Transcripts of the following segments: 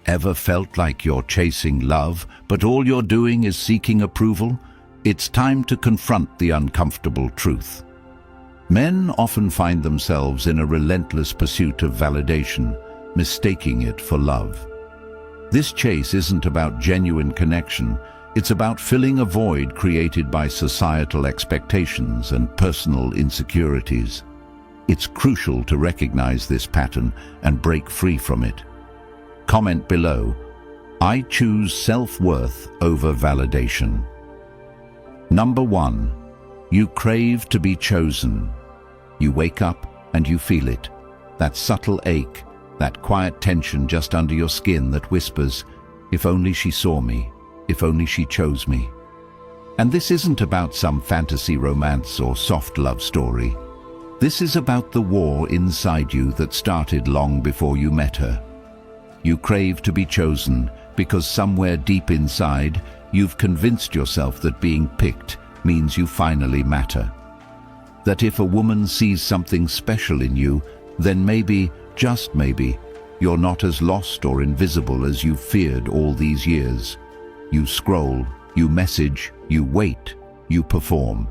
Ever felt like you're chasing love, but all you're doing is seeking approval? It's time to confront the uncomfortable truth. Men often find themselves in a relentless pursuit of validation, mistaking it for love. This chase isn't about genuine connection, it's about filling a void created by societal expectations and personal insecurities. It's crucial to recognize this pattern and break free from it. Comment below, I choose self-worth over validation. Number 1. You crave to be chosen. You wake up and you feel it. That subtle ache, that quiet tension just under your skin that whispers, if only she saw me, if only she chose me. And this isn't about some fantasy romance or soft love story. This is about the war inside you that started long before you met her. You crave to be chosen because somewhere deep inside, you've convinced yourself that being picked means you finally matter. That if a woman sees something special in you, then maybe, just maybe, you're not as lost or invisible as you feared all these years. You scroll, you message, you wait, you perform.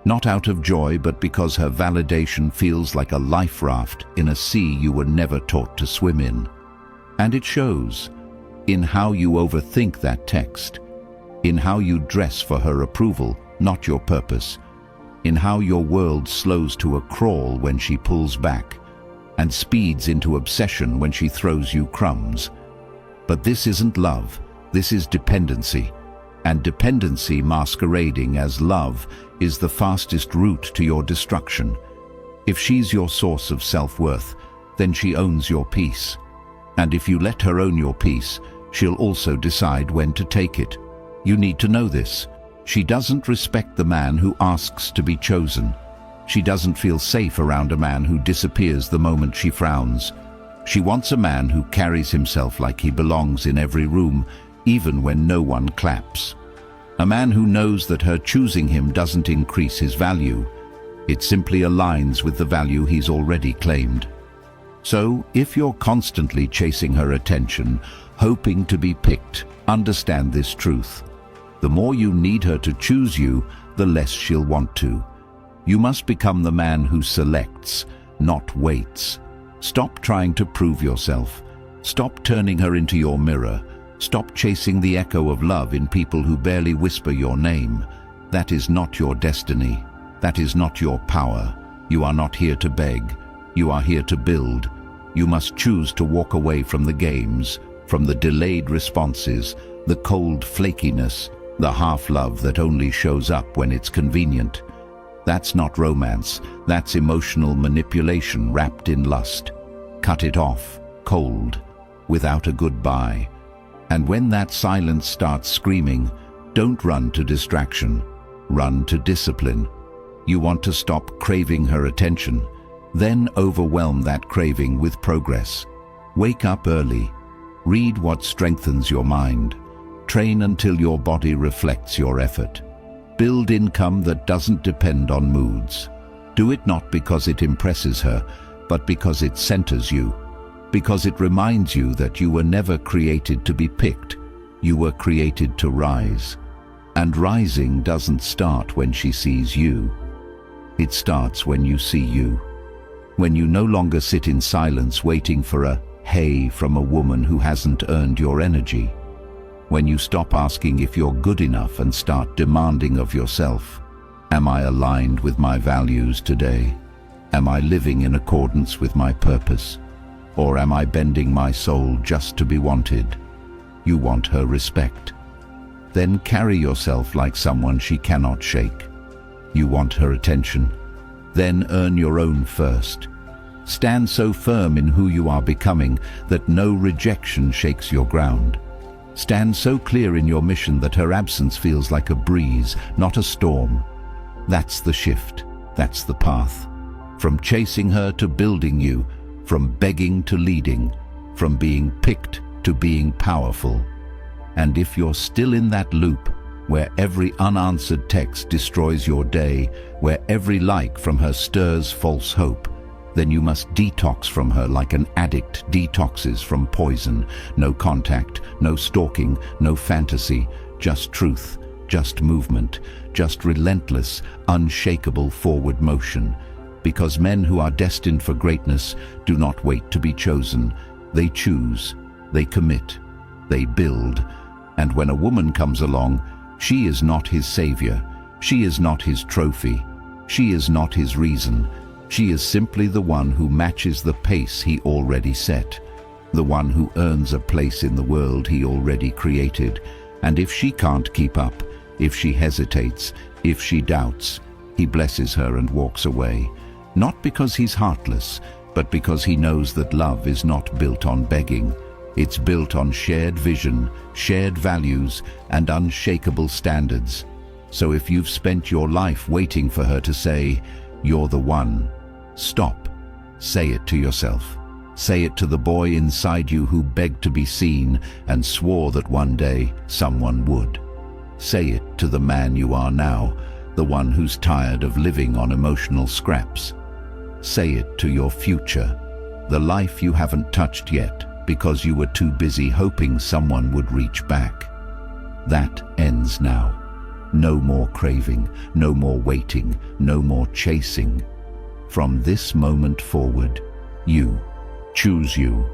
Not out of joy, but because her validation feels like a life raft in a sea you were never taught to swim in. And it shows in how you overthink that text, in how you dress for her approval, not your purpose, in how your world slows to a crawl when she pulls back, and speeds into obsession when she throws you crumbs. But this isn't love, this is dependency. And dependency masquerading as love is the fastest route to your destruction. If she's your source of self-worth, then she owns your peace. And if you let her own your peace, she'll also decide when to take it. You need to know this. She doesn't respect the man who asks to be chosen. She doesn't feel safe around a man who disappears the moment she frowns. She wants a man who carries himself like he belongs in every room, even when no one claps. A man who knows that her choosing him doesn't increase his value. It simply aligns with the value he's already claimed. So, if you're constantly chasing her attention, hoping to be picked, understand this truth. The more you need her to choose you, the less she'll want to. You must become the man who selects, not waits. Stop trying to prove yourself. Stop turning her into your mirror. Stop chasing the echo of love in people who barely whisper your name. That is not your destiny. That is not your power. You are not here to beg. You are here to build. You must choose to walk away from the games, from the delayed responses, the cold flakiness, the half-love that only shows up when it's convenient. That's not romance. That's emotional manipulation wrapped in lust. Cut it off, cold, without a goodbye. And when that silence starts screaming, don't run to distraction. Run to discipline. You want to stop craving her attention. Then overwhelm that craving with progress. Wake up early. Read what strengthens your mind. Train until your body reflects your effort. Build income that doesn't depend on moods. Do it not because it impresses her, but because it centers you. Because it reminds you that you were never created to be picked. You were created to rise. And rising doesn't start when she sees you. It starts when you see you. When you no longer sit in silence waiting for a hey from a woman who hasn't earned your energy. When you stop asking if you're good enough and start demanding of yourself, am I aligned with my values today? Am I living in accordance with my purpose? Or am I bending my soul just to be wanted? You want her respect. Then carry yourself like someone she cannot shake. You want her attention. Then earn your own first. Stand so firm in who you are becoming that no rejection shakes your ground. Stand so clear in your mission that her absence feels like a breeze, not a storm. That's the shift. That's the path. From chasing her to building you, from begging to leading, from being picked to being powerful. And if you're still in that loop, where every unanswered text destroys your day, where every like from her stirs false hope, then you must detox from her like an addict detoxes from poison. No contact, no stalking, no fantasy, just truth, just movement, just relentless, unshakable forward motion. Because men who are destined for greatness do not wait to be chosen. They choose, they commit, they build. And when a woman comes along, she is not his savior. She is not his trophy. She is not his reason. She is simply the one who matches the pace he already set, the one who earns a place in the world he already created. And if she can't keep up, if she hesitates, if she doubts, he blesses her and walks away. Not because he's heartless, but because he knows that love is not built on begging. It's built on shared vision, shared values, and unshakable standards. So if you've spent your life waiting for her to say, "You're the one," stop. Say it to yourself. Say it to the boy inside you who begged to be seen and swore that one day someone would. Say it to the man you are now, the one who's tired of living on emotional scraps. Say it to your future, the life you haven't touched yet because you were too busy hoping someone would reach back. That ends now. No more craving, no more waiting, no more chasing. From this moment forward, you choose you,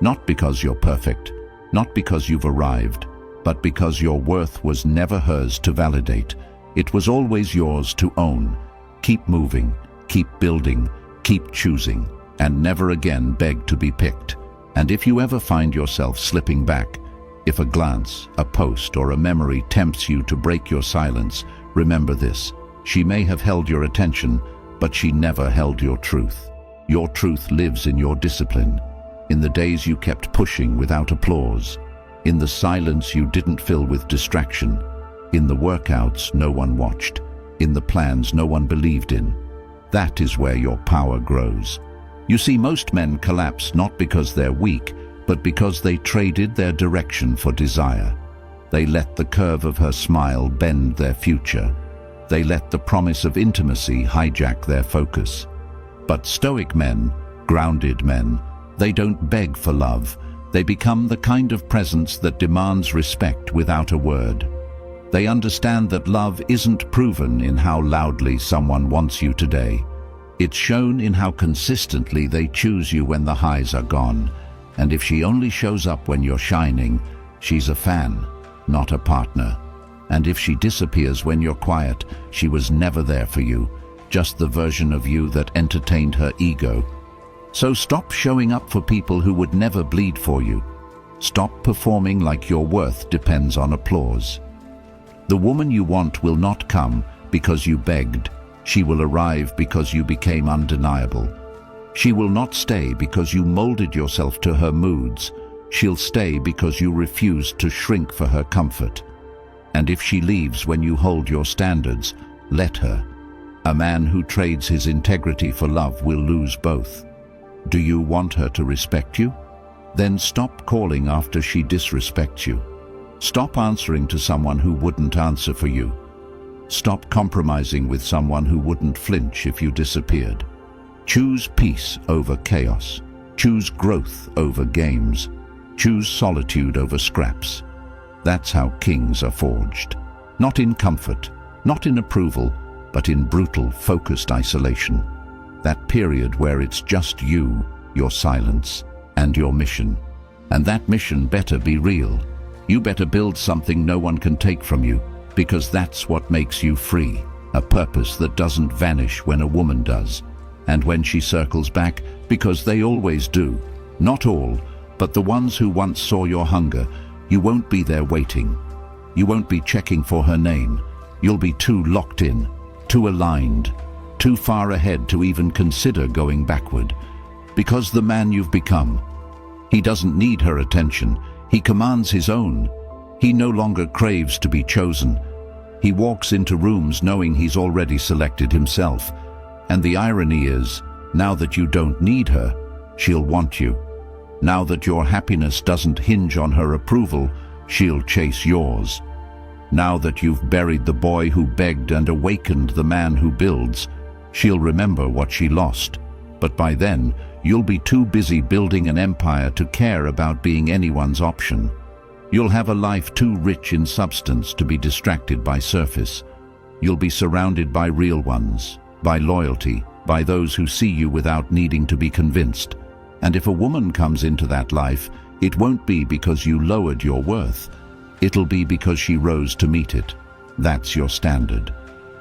not because you're perfect, not because you've arrived, but because your worth was never hers to validate. It was always yours to own. Keep moving, keep building, keep choosing, and never again beg to be picked. And if you ever find yourself slipping back, if a glance, a post, or a memory tempts you to break your silence, remember this: she may have held your attention, but she never held your truth. Your truth lives in your discipline, in the days you kept pushing without applause, in the silence you didn't fill with distraction, in the workouts no one watched, in the plans no one believed in. That is where your power grows. You see, most men collapse not because they're weak, but because they traded their direction for desire. They let the curve of her smile bend their future. They let the promise of intimacy hijack their focus. But Stoic men, grounded men, they don't beg for love. They become the kind of presence that demands respect without a word. They understand that love isn't proven in how loudly someone wants you today. It's shown in how consistently they choose you when the highs are gone. And if she only shows up when you're shining, she's a fan, not a partner. And if she disappears when you're quiet, she was never there for you, just the version of you that entertained her ego. So stop showing up for people who would never bleed for you. Stop performing like your worth depends on applause. The woman you want will not come because you begged. She will arrive because you became undeniable. She will not stay because you molded yourself to her moods. She'll stay because you refused to shrink for her comfort. And if she leaves when you hold your standards, let her. A man who trades his integrity for love will lose both. Do you want her to respect you? Then stop calling after she disrespects you. Stop answering to someone who wouldn't answer for you. Stop compromising with someone who wouldn't flinch if you disappeared. Choose peace over chaos. Choose growth over games. Choose solitude over scraps. That's how kings are forged. Not in comfort, not in approval, but in brutal, focused isolation. That period where it's just you, your silence, and your mission. And that mission better be real. You better build something no one can take from you, because that's what makes you free. A purpose that doesn't vanish when a woman does. And when she circles back, because they always do. Not all, but the ones who once saw your hunger. You won't be there waiting. You won't be checking for her name. You'll be too locked in, too aligned, too far ahead to even consider going backward. Because the man you've become, he doesn't need her attention. He commands his own. He no longer craves to be chosen. He walks into rooms knowing he's already selected himself. And the irony is, now that you don't need her, she'll want you. Now that your happiness doesn't hinge on her approval, she'll chase yours. Now that you've buried the boy who begged and awakened the man who builds, she'll remember what she lost, But by then, you'll be too busy building an empire to care about being anyone's option. You'll have a life too rich in substance to be distracted by surface. You'll be surrounded by real ones, by loyalty, by those who see you without needing to be convinced. And if a woman comes into that life, it won't be because you lowered your worth. It'll be because she rose to meet it. That's your standard.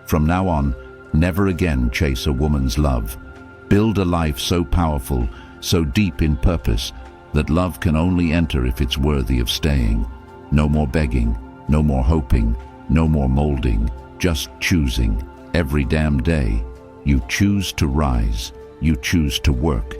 From now on, never again chase a woman's love. Build a life so powerful, so deep in purpose, that love can only enter if it's worthy of staying. No more begging, no more hoping, no more molding, just choosing. Every damn day, you choose to rise, you choose to work,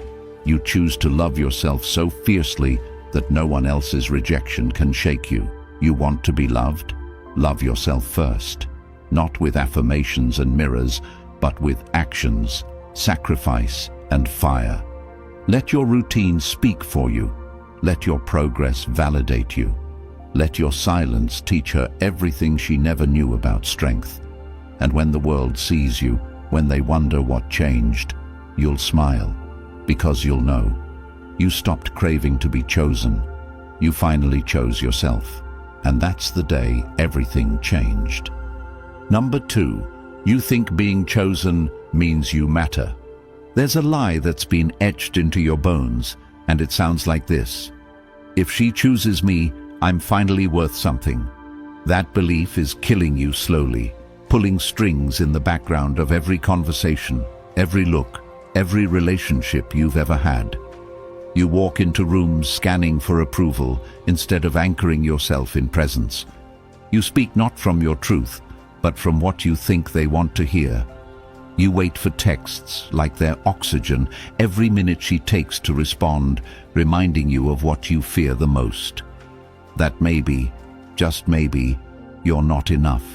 you choose to love yourself so fiercely that no one else's rejection can shake you. You want to be loved? Love yourself first. Not with affirmations and mirrors, but with actions, sacrifice, and fire. Let your routine speak for you. Let your progress validate you. Let your silence teach her everything she never knew about strength. And when the world sees you, when they wonder what changed, you'll smile, because you'll know. You stopped craving to be chosen. You finally chose yourself. And that's the day everything changed. Number 2, you think being chosen means you matter. There's a lie that's been etched into your bones, and it sounds like this. If she chooses me, I'm finally worth something. That belief is killing you slowly, pulling strings in the background of every conversation, every look, every relationship you've ever had. You walk into rooms scanning for approval instead of anchoring yourself in presence. You speak not from your truth, but from what you think they want to hear. You wait for texts like they're oxygen every minute she takes to respond, reminding you of what you fear the most. That maybe, just maybe, you're not enough.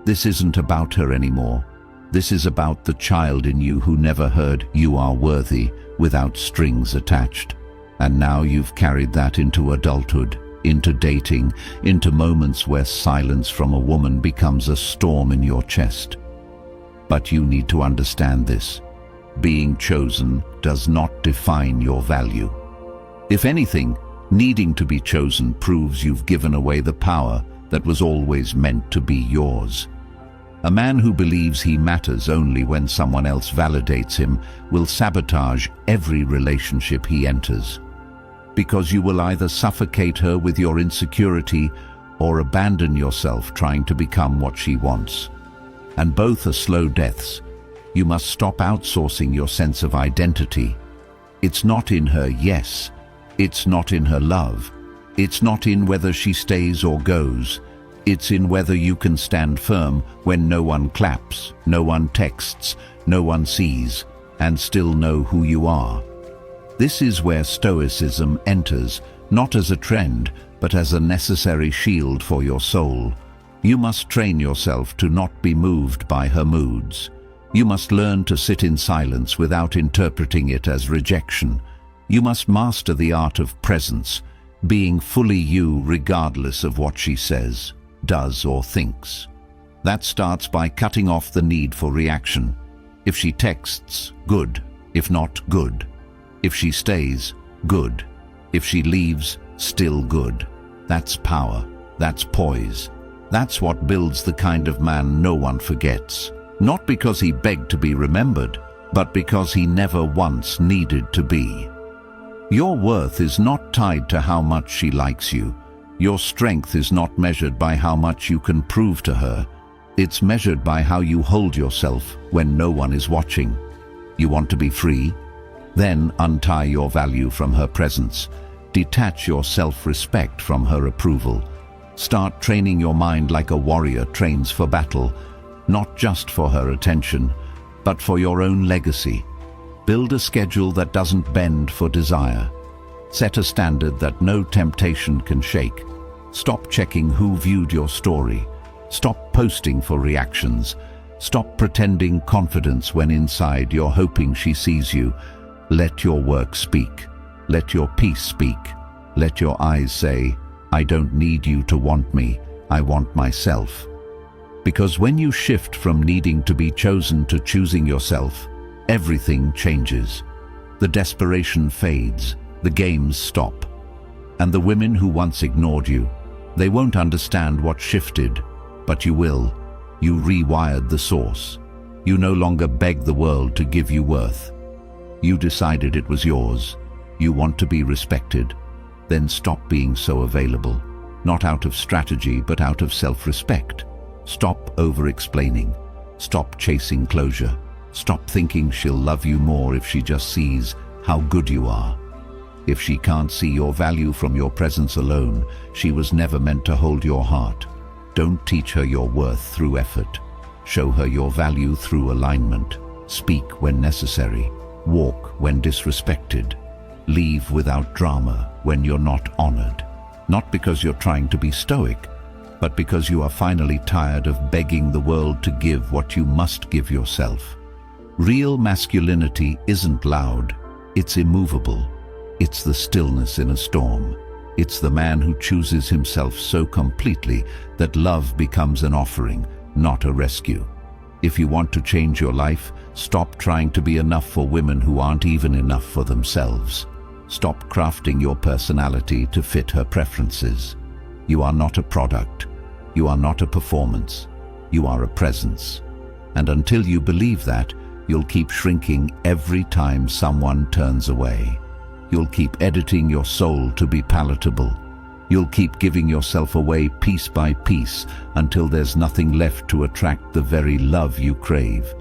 This isn't about her anymore. This is about the child in you who never heard "you are worthy" without strings attached. And now you've carried that into adulthood, into dating, into moments where silence from a woman becomes a storm in your chest. But you need to understand this. Being chosen does not define your value. If anything, needing to be chosen proves you've given away the power that was always meant to be yours. A man who believes he matters only when someone else validates him will sabotage every relationship he enters. Because you will either suffocate her with your insecurity or abandon yourself trying to become what she wants. And both are slow deaths. You must stop outsourcing your sense of identity. It's not in her yes. It's not in her love. It's not in whether she stays or goes. It's in whether you can stand firm when no one claps, no one texts, no one sees, and still know who you are. This is where Stoicism enters, not as a trend, but as a necessary shield for your soul. You must train yourself to not be moved by her moods. You must learn to sit in silence without interpreting it as rejection. You must master the art of presence, being fully you regardless of what she says, does, or thinks. That starts by cutting off the need for reaction. If she texts, good. If not, good. If she stays, good. If she leaves, still good. That's power. That's poise. That's what builds the kind of man no one forgets. Not because he begged to be remembered, but because he never once needed to be. Your worth is not tied to how much she likes you. Your strength is not measured by how much you can prove to her. It's measured by how you hold yourself when no one is watching. You want to be free? Then untie your value from her presence. Detach your self-respect from her approval. Start training your mind like a warrior trains for battle, not just for her attention, but for your own legacy. Build a schedule that doesn't bend for desire. Set a standard that no temptation can shake. Stop checking who viewed your story. Stop posting for reactions. Stop pretending confidence when inside you're hoping she sees you. Let your work speak. Let your peace speak. Let your eyes say, I don't need you to want me, I want myself. Because when you shift from needing to be chosen to choosing yourself, everything changes. The desperation fades, the games stop. And the women who once ignored you, they won't understand what shifted, but you will. You rewired the source. You no longer beg the world to give you worth. You decided it was yours. You want to be respected. Then stop being so available, not out of strategy but out of self-respect. Stop over-explaining. Stop chasing closure. Stop thinking she'll love you more if she just sees how good you are. If she can't see your value from your presence alone, she was never meant to hold your heart. Don't teach her your worth through effort. Show her your value through alignment. Speak when necessary. Walk when disrespected. Leave without drama when you're not honored. Not because you're trying to be stoic, but because you are finally tired of begging the world to give what you must give yourself. Real masculinity isn't loud, it's immovable. It's the stillness in a storm. It's the man who chooses himself so completely that love becomes an offering, not a rescue. If you want to change your life, stop trying to be enough for women who aren't even enough for themselves. Stop crafting your personality to fit her preferences. You are not a product. You are not a performance. You are a presence. And until you believe that, you'll keep shrinking every time someone turns away. You'll keep editing your soul to be palatable. You'll keep giving yourself away piece by piece until there's nothing left to attract the very love you crave.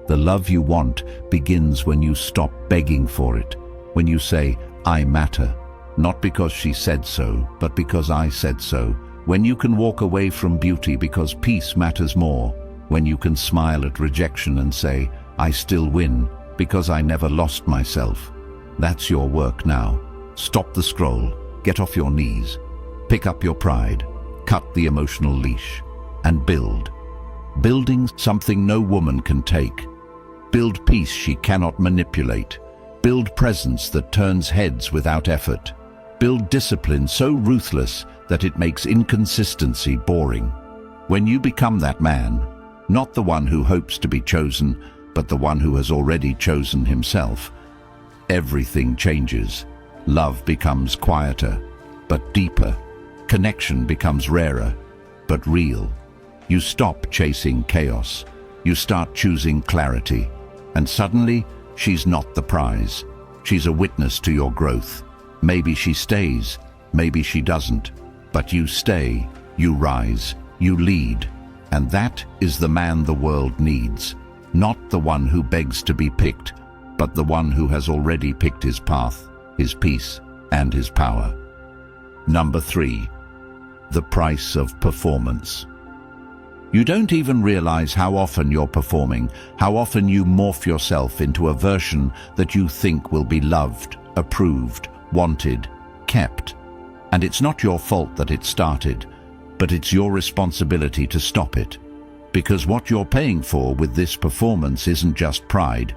The love you want begins when you stop begging for it, when you say, I matter, not because she said so, but because I said so. When you can walk away from beauty because peace matters more. When you can smile at rejection and say, I still win because I never lost myself. That's your work now. Stop the scroll, get off your knees, pick up your pride, cut the emotional leash, and build. Building something no woman can take. Build peace she cannot manipulate. Build presence that turns heads without effort. Build discipline so ruthless that it makes inconsistency boring. When you become that man, not the one who hopes to be chosen, but the one who has already chosen himself, everything changes. Love becomes quieter, but deeper. Connection becomes rarer, but real. You stop chasing chaos. You start choosing clarity. And suddenly, she's not the prize. She's a witness to your growth. Maybe she stays, maybe she doesn't. But you stay, you rise, you lead. And that is the man the world needs. Not the one who begs to be picked, but the one who has already picked his path, his peace, and his power. Number 3, the price of performance. You don't even realize how often you're performing, how often you morph yourself into a version that you think will be loved, approved, wanted, kept. And it's not your fault that it started, but it's your responsibility to stop it. Because what you're paying for with this performance isn't just pride,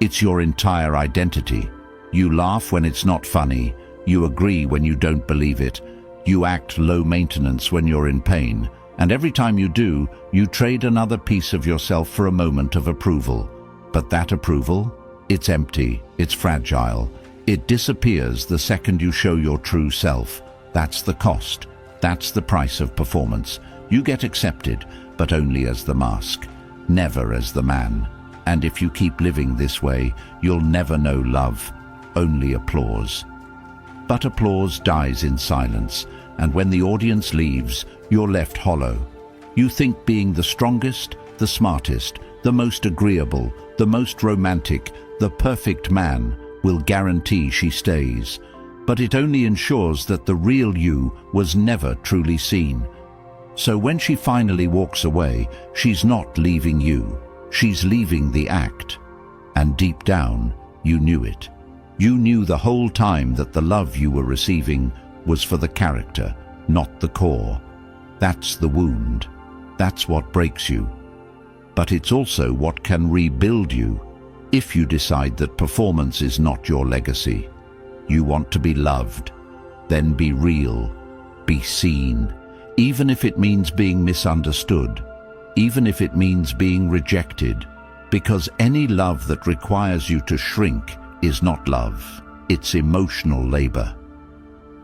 it's your entire identity. You laugh when it's not funny, you agree when you don't believe it, you act low maintenance when you're in pain, and every time you do, you trade another piece of yourself for a moment of approval. But that approval, it's empty, it's fragile. It disappears the second you show your true self. That's the cost. That's the price of performance. You get accepted, but only as the mask, never as the man. And if you keep living this way, you'll never know love, only applause. But applause dies in silence, and when the audience leaves, you're left hollow. You think being the strongest, the smartest, the most agreeable, the most romantic, the perfect man will guarantee she stays. But it only ensures that the real you was never truly seen. So when she finally walks away, she's not leaving you. She's leaving the act. And deep down, you knew it. You knew the whole time that the love you were receiving was for the character, not the core. That's the wound. That's what breaks you. But it's also what can rebuild you if you decide that performance is not your legacy. You want to be loved, then be real, be seen, even if it means being misunderstood, even if it means being rejected, Because any love that requires you to shrink is not love, it's emotional labor.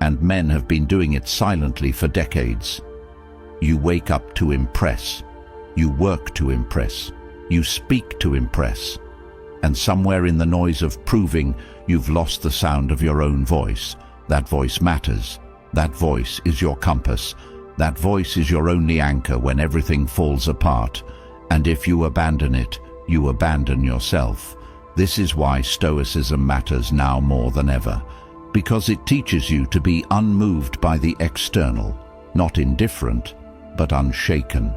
And men have been doing it silently for decades. You wake up to impress. You work to impress. You speak to impress. And somewhere in the noise of proving, you've lost the sound of your own voice. That voice matters. That voice is your compass. That voice is your only anchor when everything falls apart. And if you abandon it, you abandon yourself. This is why Stoicism matters now more than ever. Because it teaches you to be unmoved by the external, not indifferent, but unshaken.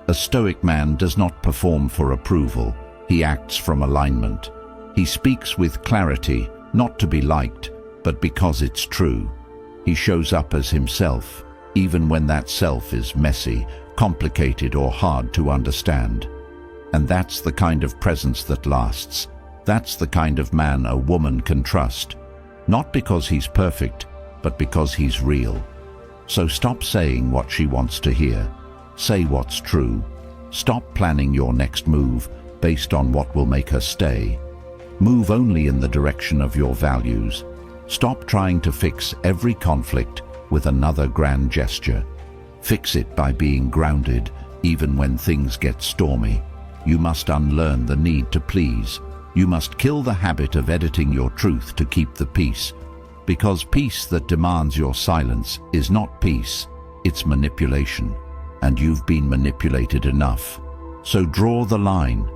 A Stoic man does not perform for approval. He acts from alignment. He speaks with clarity, not to be liked, but because it's true. He shows up as himself, even when that self is messy, complicated, or hard to understand. And that's the kind of presence that lasts. That's the kind of man a woman can trust. Not because he's perfect, but because he's real. So stop saying what she wants to hear. Say what's true. Stop planning your next move based on what will make her stay. Move only in the direction of your values. Stop trying to fix every conflict with another grand gesture. Fix it by being grounded, even when things get stormy. You must unlearn the need to please. You must kill the habit of editing your truth to keep the peace. Because peace that demands your silence is not peace, it's manipulation. And you've been manipulated enough. So draw the line.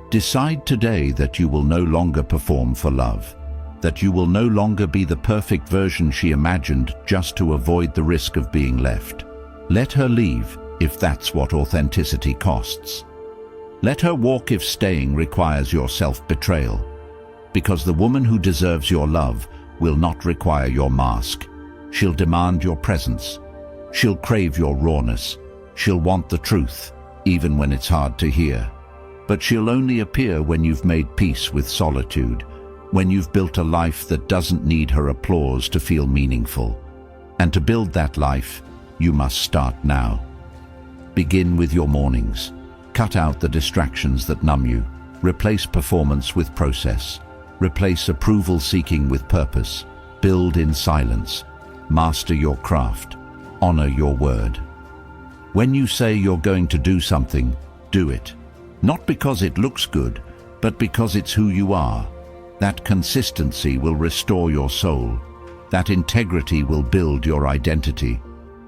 Decide today that you will no longer perform for love. That you will no longer be the perfect version she imagined just to avoid the risk of being left. Let her leave if that's what authenticity costs. Let her walk if staying requires your self-betrayal. Because the woman who deserves your love will not require your mask. She'll demand your presence. She'll crave your rawness. She'll want the truth, even when it's hard to hear. But she'll only appear when you've made peace with solitude, when you've built a life that doesn't need her applause to feel meaningful. And to build that life, you must start now. Begin with your mornings. Cut out the distractions that numb you. Replace performance with process. Replace approval-seeking with purpose. Build in silence. Master your craft. Honor your word. When you say you're going to do something, do it. Not because it looks good, but because it's who you are. That consistency will restore your soul. That integrity will build your identity.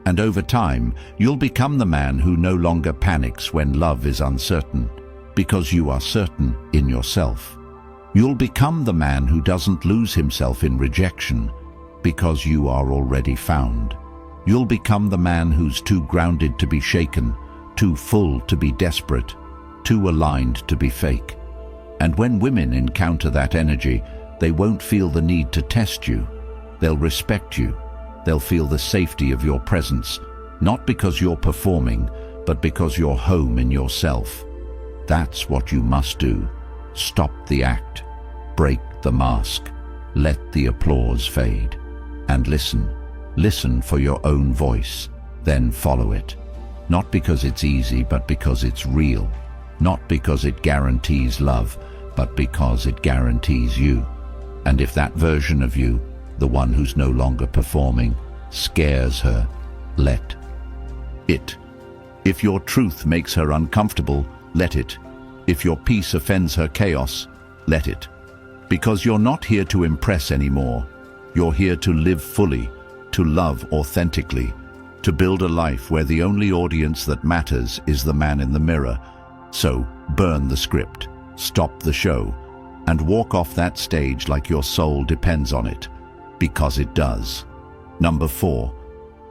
And over time, you'll become the man who no longer panics when love is uncertain, because you are certain in yourself. You'll become the man who doesn't lose himself in rejection, because you are already found. You'll become the man who's too grounded to be shaken, too full to be desperate, too aligned to be fake. And when women encounter that energy, they won't feel the need to test you. They'll respect you. They'll feel the safety of your presence, not because you're performing, but because you're home in yourself. That's what you must do. Stop the act. Break the mask. Let the applause fade. And listen. Listen for your own voice. Then follow it. Not because it's easy, but because it's real. Not because it guarantees love, but because it guarantees you. And if that version of you, the one who's no longer performing, scares her, let it. If your truth makes her uncomfortable, let it. If your peace offends her chaos, let it. Because you're not here to impress anymore. You're here to live fully, to love authentically, to build a life where the only audience that matters is the man in the mirror. So burn the script, stop the show, and walk off that stage like your soul depends on it. Because it does. Number 4,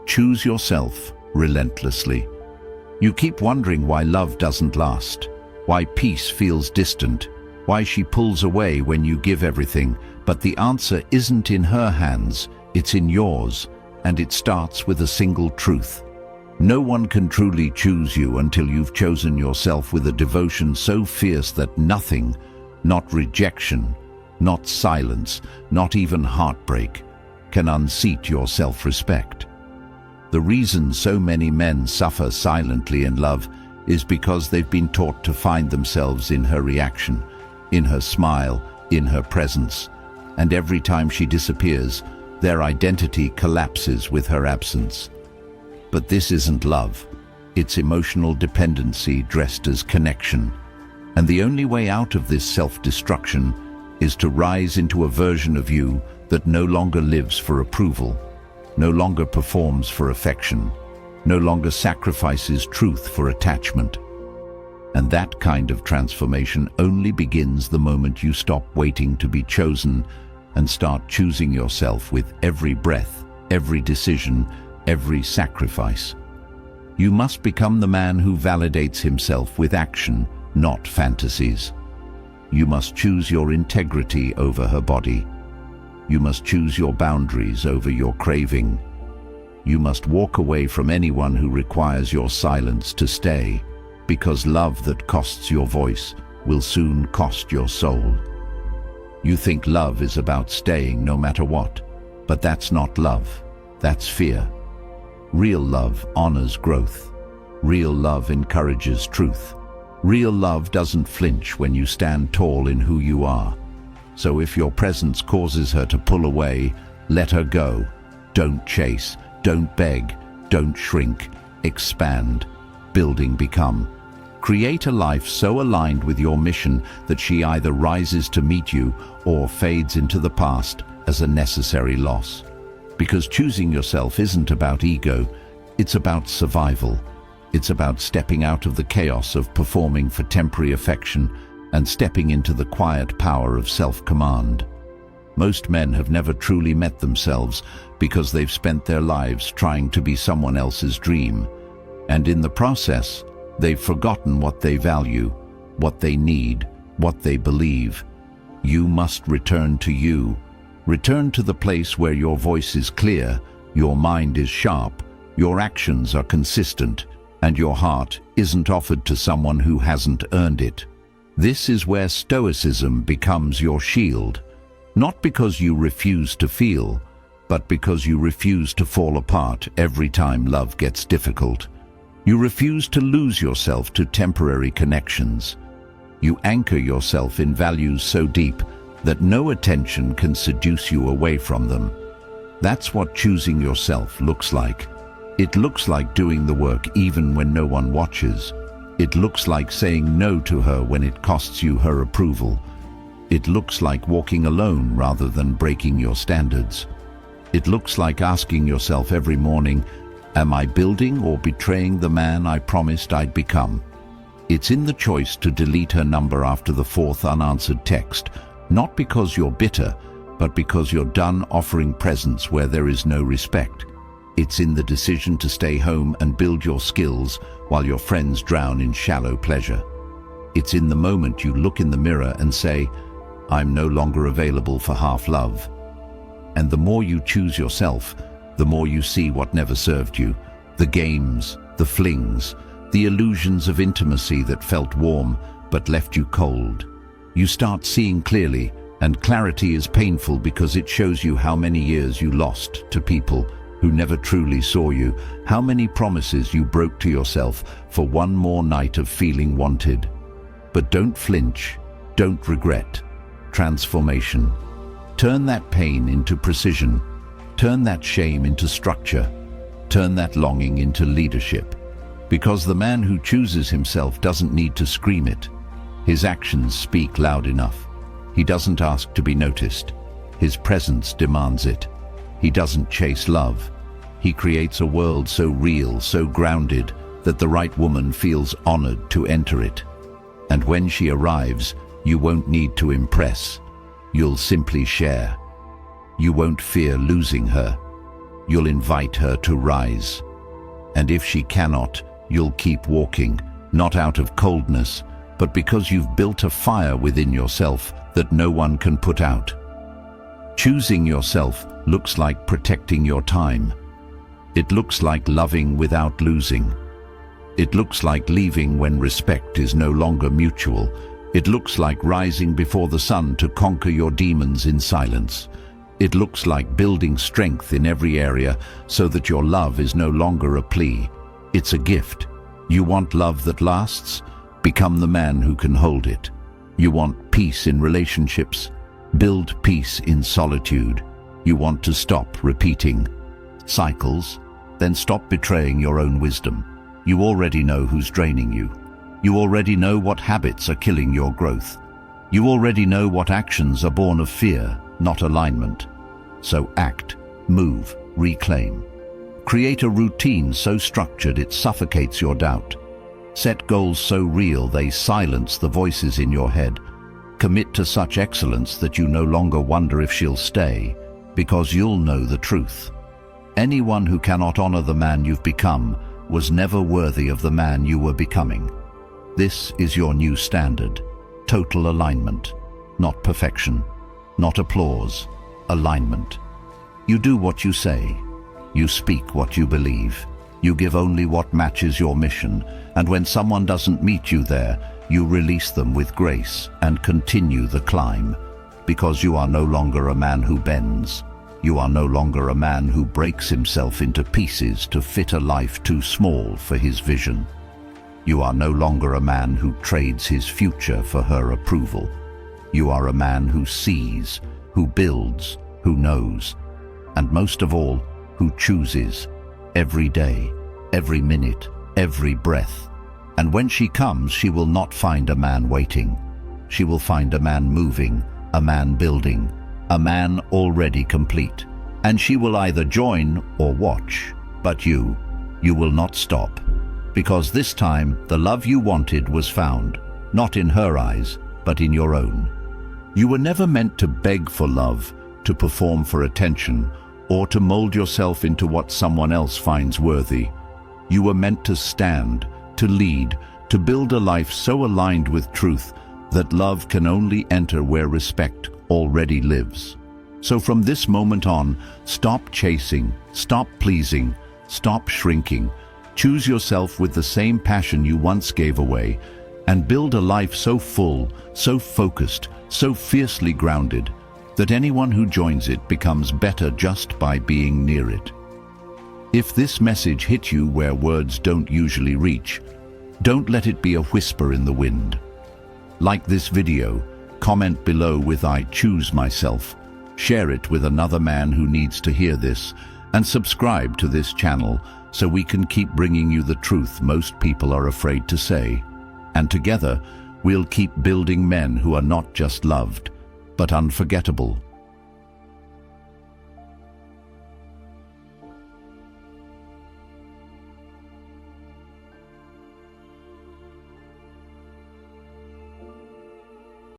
choose yourself relentlessly. You keep wondering why love doesn't last, why peace feels distant, why she pulls away when you give everything, but the answer isn't in her hands, it's in yours, and it starts with a single truth. No one can truly choose you until you've chosen yourself with a devotion so fierce that nothing, not rejection, not silence, not even heartbreak, can unseat your self-respect. The reason so many men suffer silently in love is because they've been taught to find themselves in her reaction, in her smile, in her presence. And every time she disappears, their identity collapses with her absence. But this isn't love. It's emotional dependency dressed as connection. And the only way out of this self-destruction is to rise into a version of you that no longer lives for approval, no longer performs for affection, no longer sacrifices truth for attachment. And that kind of transformation only begins the moment you stop waiting to be chosen and start choosing yourself with every breath, every decision, every sacrifice. You must become the man who validates himself with action, not fantasies. You must choose your integrity over her body. You must choose your boundaries over your craving. You must walk away from anyone who requires your silence to stay, because love that costs your voice will soon cost your soul. You think love is about staying no matter what, but that's not love, that's fear. Real love honors growth. Real love encourages truth. Real love doesn't flinch when you stand tall in who you are. So if your presence causes her to pull away, let her go. Don't chase, don't beg, don't shrink, expand, building become. Create a life so aligned with your mission that she either rises to meet you or fades into the past as a necessary loss. Because choosing yourself isn't about ego, it's about survival. It's about stepping out of the chaos of performing for temporary affection and stepping into the quiet power of self-command. Most men have never truly met themselves because they've spent their lives trying to be someone else's dream. And in the process, they've forgotten what they value, what they need, what they believe. You must return to you. Return to the place where your voice is clear, your mind is sharp, your actions are consistent, and your heart isn't offered to someone who hasn't earned it. This is where Stoicism becomes your shield, not because you refuse to feel, but because you refuse to fall apart every time love gets difficult. You refuse to lose yourself to temporary connections. You anchor yourself in values so deep that no attention can seduce you away from them. That's what choosing yourself looks like. It looks like doing the work even when no one watches. It looks like saying no to her when it costs you her approval. It looks like walking alone rather than breaking your standards. It looks like asking yourself every morning, am I building or betraying the man I promised I'd become? It's in the choice to delete her number after the fourth unanswered text, not because you're bitter, but because you're done offering presence where there is no respect. It's in the decision to stay home and build your skills while your friends drown in shallow pleasure. It's in the moment you look in the mirror and say, I'm no longer available for half love. And the more you choose yourself, the more you see what never served you, the games, the flings, the illusions of intimacy that felt warm but left you cold. You start seeing clearly, and clarity is painful because it shows you how many years you lost to people who never truly saw you, how many promises you broke to yourself for one more night of feeling wanted. But don't flinch, don't regret. Transformation. Turn that pain into precision. Turn that shame into structure. Turn that longing into leadership. Because the man who chooses himself doesn't need to scream it. His actions speak loud enough. He doesn't ask to be noticed. His presence demands it. He doesn't chase love. He creates a world so real, so grounded, that the right woman feels honored to enter it. And when she arrives, you won't need to impress. You'll simply share. You won't fear losing her. You'll invite her to rise. And if she cannot, you'll keep walking, not out of coldness, but because you've built a fire within yourself that no one can put out. Choosing yourself looks like protecting your time. It looks like loving without losing. It looks like leaving when respect is no longer mutual. It looks like rising before the sun to conquer your demons in silence. It looks like building strength in every area so that your love is no longer a plea. It's a gift. You want love that lasts? Become the man who can hold it. You want peace in relationships? Build peace in solitude. You want to stop repeating cycles? Then stop betraying your own wisdom. You already know who's draining you. You already know what habits are killing your growth. You already know what actions are born of fear, not alignment. So act, move, reclaim. Create a routine so structured it suffocates your doubt. Set goals so real they silence the voices in your head. Commit to such excellence that you no longer wonder if she'll stay, because you'll know the truth. Anyone who cannot honor the man you've become was never worthy of the man you were becoming. This is your new standard. Total alignment. Not perfection. Not applause. Alignment. You do what you say. You speak what you believe. You give only what matches your mission, and when someone doesn't meet you there, you release them with grace and continue the climb, because you are no longer a man who bends. You are no longer a man who breaks himself into pieces to fit a life too small for his vision. You are no longer a man who trades his future for her approval. You are a man who sees, who builds, who knows, and most of all, who chooses. Every day, every minute, every breath. And when she comes, she will not find a man waiting. She will find a man moving, a man building, a man already complete. And she will either join or watch. But you will not stop. Because this time, the love you wanted was found, not in her eyes, but in your own. You were never meant to beg for love, to perform for attention, or to mold yourself into what someone else finds worthy. You were meant to stand, to lead, to build a life so aligned with truth that love can only enter where respect already lives. So from this moment on, stop chasing, stop pleasing, stop shrinking. Choose yourself with the same passion you once gave away, and build a life so full, so focused, so fiercely grounded, that anyone who joins it becomes better just by being near it. If this message hit you where words don't usually reach, don't let it be a whisper in the wind. Like this video, comment below with "I choose myself," share it with another man who needs to hear this, and subscribe to this channel so we can keep bringing you the truth most people are afraid to say. And together, we'll keep building men who are not just loved, but unforgettable.